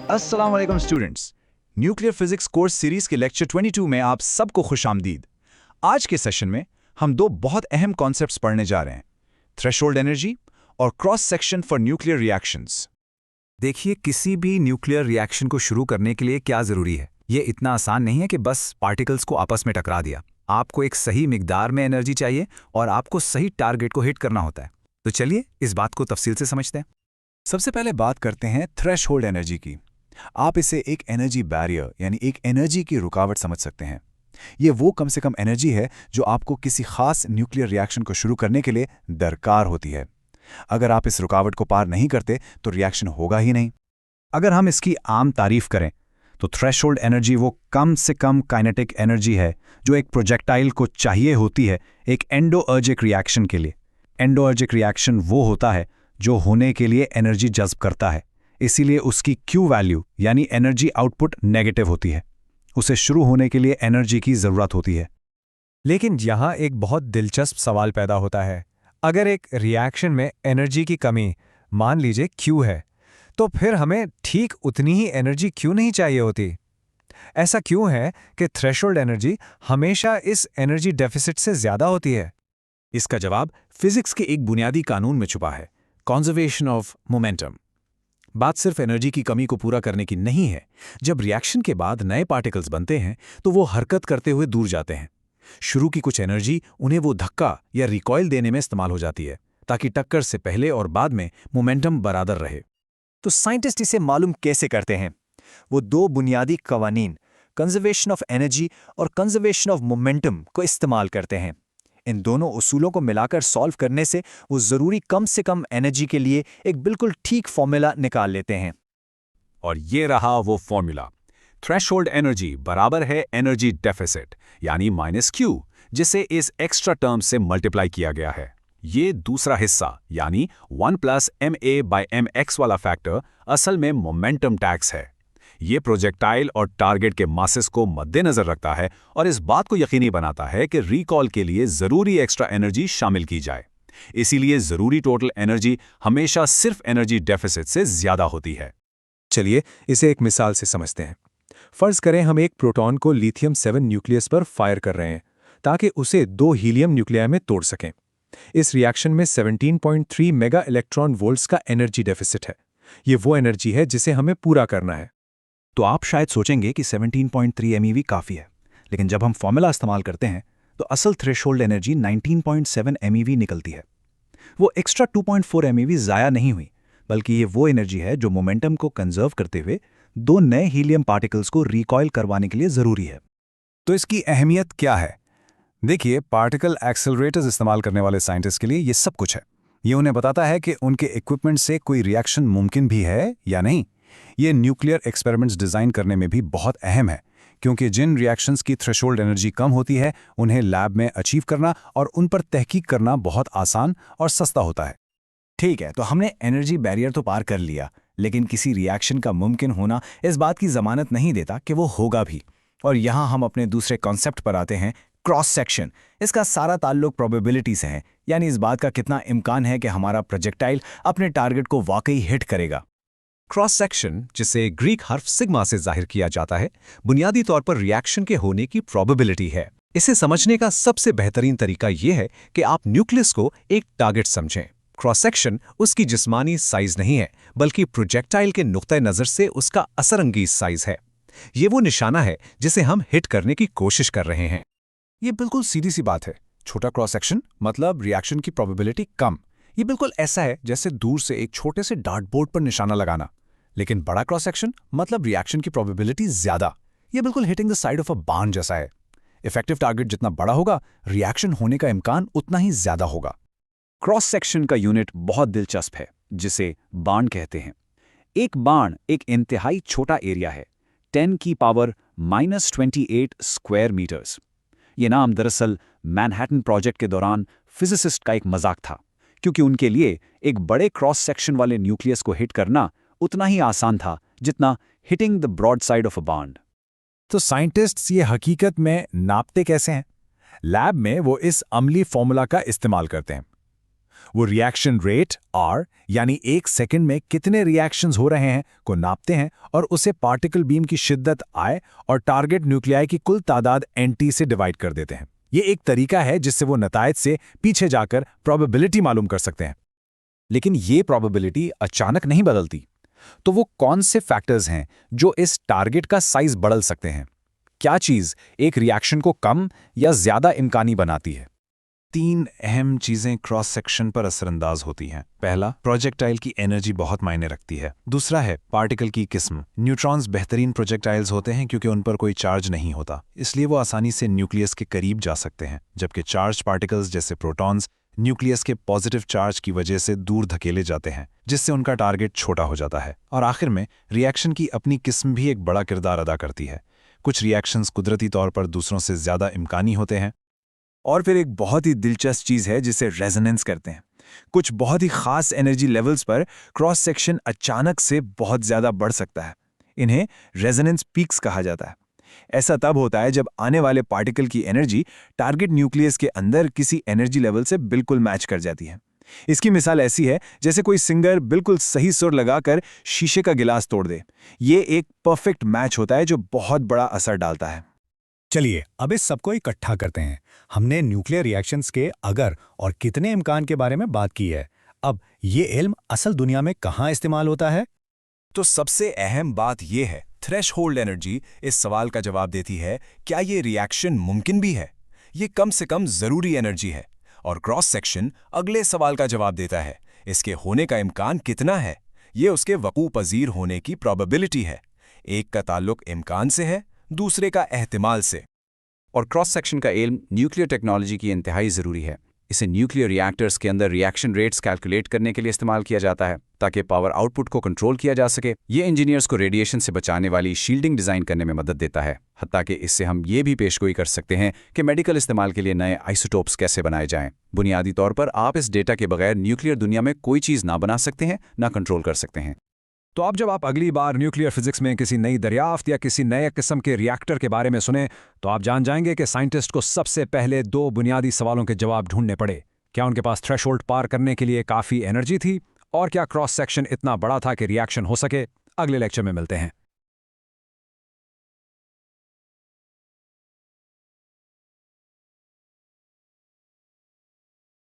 अस्सलाम वालेकुम students. Nuclear physics course series के लेक्चर 22 में आप सबको खुशामदीद। आज के सेशन में हम दो बहुत अहम कॉन्सेप्ट्स पढ़ने जा रहे हैं, थ्रेशोल्ड एनर्जी और cross section for nuclear reactions. देखिए, किसी भी न्यूक्लियर रिएक्शन को शुरू करने के लिए क्या जरूरी है। ये इतना आसान नहीं है कि बस पार्टिकल्स को आपस में टकरा दिया। आपको एक सही मिकदार में एनर्जी चाहिए और आपको सही टारगेट को हिट करना होता है। तो चलिए इस बात को तफसील से समझते हैं। सबसे पहले बात करते हैं थ्रेशोल्ड एनर्जी की। आप इसे एक एनर्जी बैरियर यानी एक एनर्जी की रुकावट समझ सकते हैं। ये वो कम से कम एनर्जी है जो आपको किसी खास न्यूक्लियर रिएक्शन को शुरू करने के लिए दरकार होती है। अगर आप इस रुकावट को पार नहीं करते तो रिएक्शन होगा ही नहीं। अगर हम इसकी आम तारीफ करें तो थ्रेशोल्ड एनर्जी वो कम से कम काइनेटिक एनर्जी है जो एक प्रोजेक्टाइल को चाहिए होती है एक एंडोअर्जिक रिएक्शन के लिए। एंडोअर्जिक रिएक्शन वो होता है जो होने के लिए एनर्जी जज्ब करता है, इसीलिए उसकी क्यू वैल्यू यानी एनर्जी आउटपुट नेगेटिव होती है। उसे शुरू होने के लिए एनर्जी की ज़रूरत होती है। लेकिन यहाँ एक बहुत दिलचस्प सवाल पैदा होता है। अगर एक रिएक्शन में एनर्जी की कमी मान लीजिए Q है, तो फिर हमें ठीक उतनी ही एनर्जी क्यों नहीं चाहिए होती? ऐसा क्यों है कि थ्रेशोल्ड एनर्जी हमेशा इस एनर्जी डेफिसिट से ज़्यादा होती है? इसका जवाब फिजिक्स के एक बुनियादी कानून में छुपा है, कंजर्वेशन ऑफ मोमेंटम। बात सिर्फ एनर्जी की कमी को पूरा करने की नहीं है। जब रिएक्शन के बाद नए पार्टिकल्स बनते हैं तो वो हरकत करते हुए दूर जाते हैं। शुरू की कुछ एनर्जी उन्हें वो धक्का या रिकॉइल देने में इस्तेमाल हो जाती है ताकि टक्कर से पहले और बाद में मोमेंटम बराबर रहे। तो साइंटिस्ट इसे मालूम कैसे करते हैं? वो दो बुनियादी कवानीन, कंजर्वेशन ऑफ एनर्जी और कंजर्वेशन ऑफ मोमेंटम को इस्तेमाल करते हैं। इन दोनों उसूलों को मिलाकर सॉल्व करने से वो ज़रूरी कम से कम एनर्जी के लिए एक बिल्कुल ठीक फॉर्मूला निकाल लेते हैं। और ये रहा वो फॉर्मूला। थ्रेशोल्ड एनर्जी बराबर है एनर्जी डेफिसिट यानी -Q, जिसे इस एक्स्ट्रा टर्म से मल्टीप्लाई किया गया है। ये दूसरा हिस्सा यानी 1 + ma/mx वाला फैक्टर असल में मोमेंटम टैक्स है। ये प्रोजेक्टाइल और टारगेट के मासेस को मद्देनजर रखता है और इस बात को यकीनी बनाता है कि रिकॉल के लिए जरूरी एक्स्ट्रा एनर्जी शामिल की जाए। इसीलिए जरूरी टोटल एनर्जी हमेशा सिर्फ एनर्जी डेफिसिट से ज्यादा होती है। चलिए इसे एक मिसाल से समझते हैं। फर्ज करें हम एक प्रोटॉन को लिथियम 7 न्यूक्लियस पर फायर कर रहे हैं ताकि उसे 2 हीलियम न्यूक्लियाई में तोड़ सकें। इस रिएक्शन में 17.3 मेगा इलेक्ट्रॉन वोल्ट्स का एनर्जी डेफिसिट है। ये वो एनर्जी है जिसे हमें पूरा करना है। तो आप शायद सोचेंगे कि 17.3 MeV काफ़ी है, लेकिन जब हम फॉर्मूला इस्तेमाल करते हैं तो असल थ्रेशोल्ड एनर्जी 19.7 MeV निकलती है। वो एक्स्ट्रा 2.4 MeV ज़ाया नहीं हुई, बल्कि ये वो एनर्जी है जो मोमेंटम को कंजर्व करते हुए 2 नए हीलियम पार्टिकल्स को रिकॉइल करवाने के लिए ज़रूरी है। तो इसकी अहमियत क्या है? देखिए, पार्टिकल एक्सेलरेटर्स इस्तेमाल करने वाले साइंटिस्ट के लिए ये सब कुछ है। ये उन्हें बताता है कि उनके इक्विपमेंट से कोई रिएक्शन मुमकिन भी है या नहीं। ये न्यूक्लियर एक्सपेरिमेंट्स डिज़ाइन करने में भी बहुत अहम है, क्योंकि जिन रिएक्शंस की थ्रेशोल्ड एनर्जी कम होती है उन्हें लैब में अचीव करना और उन पर तहकीक करना बहुत आसान और सस्ता होता है। ठीक है, तो हमने एनर्जी बैरियर तो पार कर लिया, लेकिन किसी रिएक्शन का मुमकिन होना इस बात की ज़मानत नहीं देता कि वो होगा भी। और यहाँ हम अपने दूसरे कॉन्सेप्ट पर आते हैं, क्रॉस सेक्शन। इसका सारा ताल्लुक प्रोबेबिलिटी से है, यानी इस बात का कितना इम्कान है कि हमारा प्रोजेक्टाइल अपने टारगेट को वाकई हिट करेगा। क्रॉस सेक्शन, जिसे ग्रीक हर्फ सिग्मा से जाहिर किया जाता है, बुनियादी तौर पर रिएक्शन के होने की प्रोबेबिलिटी है। इसे समझने का सबसे बेहतरीन तरीका यह है कि आप न्यूक्लियस को एक टारगेट समझें। क्रॉस सेक्शन उसकी जिस्मानी साइज नहीं है, बल्कि प्रोजेक्टाइल के नुक्ते नज़र से उसका असरअंगीज साइज है। ये वो निशाना है जिसे हम हिट करने की कोशिश कर रहे हैं। ये बिल्कुल सीधी सी बात है। छोटा क्रॉस सेक्शन मतलब रिएक्शन की प्रोबेबिलिटी कम। ये बिल्कुल ऐसा है जैसे दूर से एक छोटे से डार्ट बोर्ड पर निशाना लगाना। लेकिन बड़ा क्रॉस सेक्शन मतलब रिएक्शन की प्रोबेबिलिटी ज्यादा। ये बिल्कुल hitting the side of a barn जैसा है। इफेक्टिव टारगेट जितना बड़ा होगा, रिएक्शन होने का इम्कान उतना ही ज्यादा होगा। क्रॉस सेक्शन का यूनिट बहुत दिलचस्प है, जिसे बाण कहते हैं। एक बाण एक इंतहाई छोटा एरिया है, 10 की पावर -28 स्क्वायर मीटर्स। ये नाम दरअसल मैनहट्टन प्रोजेक्ट के दौरान फिजिसिस्ट का एक मजाक था, क्योंकि उनके लिए एक बड़े क्रॉस सेक्शन वाले न्यूक्लियस को हिट करना उतना ही आसान था जितना hitting the broad side of a barn. तो साइंटिस्ट्स ये हकीकत में नापते कैसे हैं? लैब में वो इस अमली फॉर्मूला का इस्तेमाल करते हैं। वो रिएक्शन रेट R यानी 1 सेकंड में कितने रिएक्शंस हो रहे हैं को नापते हैं और उसे पार्टिकल बीम की शिद्दत I और टारगेट न्यूक्लियाई की कुल तादाद NT से डिवाइड कर देते हैं। ये एक तरीका है जिससे वो नतायज से पीछे जाकर प्रोबेबिलिटी मालूम कर सकते हैं। लेकिन ये प्रोबेबिलिटी अचानक नहीं बदलती। तो वो कौन से फैक्टर्स हैं जो इस टारगेट का साइज बढ़ल सकते हैं? क्या चीज़ एक रिएक्शन को कम या ज़्यादा इम्कानी बनाती है? 3 अहम चीजें क्रॉस सेक्शन पर असरअंदाज होती हैं। पहला, प्रोजेक्टाइल की एनर्जी बहुत मायने रखती है। दूसरा है पार्टिकल की किस्म। न्यूट्रॉन्स बेहतरीन प्रोजेक्टाइल्स होते हैं क्योंकि उन पर कोई चार्ज नहीं होता, इसलिए वो आसानी से न्यूक्लियस के करीब जा सकते हैं, जबकि चार्ज पार्टिकल्स जैसे प्रोटॉन्स न्यूक्लियस के पॉजिटिव चार्ज की वजह से दूर धकेले जाते हैं, जिससे उनका टारगेट छोटा हो जाता है। और आखिर में रिएक्शन की अपनी किस्म भी एक बड़ा किरदार अदा करती है। कुछ रिएक्शंस कुदरती तौर पर दूसरों से ज़्यादा इम्कानी होते हैं। और फिर एक बहुत ही दिलचस्प चीज़ है जिसे रेजोनेंस करते हैं। कुछ बहुत ही खास एनर्जी लेवल्स पर क्रॉस सेक्शन अचानक से बहुत ज़्यादा बढ़ सकता है। इन्हें रेजोनेंस पीक्स कहा जाता है। ऐसा तब होता है जब आने वाले पार्टिकल की एनर्जी टारगेट न्यूक्लियस के अंदर किसी एनर्जी लेवल से बिल्कुल मैच कर जाती है। इसकी मिसाल ऐसी है जैसे कोई सिंगर बिल्कुल सही सुर लगाकर शीशे का गिलास तोड़ दे। ये एक परफेक्ट मैच होता है जो बहुत बड़ा असर डालता है। चलिए अब इस सबको इकट्ठा करते हैं। हमने न्यूक्लियर रिएक्शंस के अगर और कितने इम्कान के बारे में बात की है। अब ये इल्म असल दुनिया में कहाँ इस्तेमाल होता है? तो सबसे अहम बात यह है, थ्रेशहोल्ड एनर्जी इस सवाल का जवाब देती है, क्या ये रिएक्शन मुमकिन भी है? ये कम से कम ज़रूरी एनर्जी है। और क्रॉस सेक्शन अगले सवाल का जवाब देता है, इसके होने का इम्कान कितना है? ये उसके वकू पजीर होने की प्रोबेबिलिटी है। एक का ताल्लुक इम्कान से है, दूसरे का एहतिमाल से। और क्रॉस सेक्शन का इल्म न्यूक्लियर टेक्नोलॉजी की इंतहाई ज़रूरी है। इसे न्यूक्लियर रिएक्टर्स के अंदर रिएक्शन रेट्स कैलकुलेट करने के लिए इस्तेमाल किया जाता है ताकि पावर आउटपुट को कंट्रोल किया जा सके। ये इंजीनियर्स को रेडिएशन से बचाने वाली शील्डिंग डिज़ाइन करने में मदद देता है। हत्ता कि इससे हम ये भी पेशगोई कर सकते हैं कि मेडिकल इस्तेमाल के लिए नए आइसोटोप्स कैसे बनाए जाएं। बुनियादी तौर पर आप इस डेटा के बगैर न्यूक्लियर दुनिया में कोई चीज़ ना बना सकते हैं, ना कंट्रोल कर सकते हैं। तो अब जब आप अगली बार न्यूक्लियर फिजिक्स में किसी नई दरियाफ्त या किसी नए किस्म के रिएक्टर के बारे में सुने तो आप जान जाएंगे कि साइंटिस्ट को सबसे पहले 2 बुनियादी सवालों के जवाब ढूंढने पड़े। क्या उनके पास थ्रेशोल्ड पार करने के लिए काफ़ी एनर्जी थी? और क्या क्रॉस सेक्शन इतना बड़ा था कि रिएक्शन हो सके? अगले लेक्चर में मिलते हैं।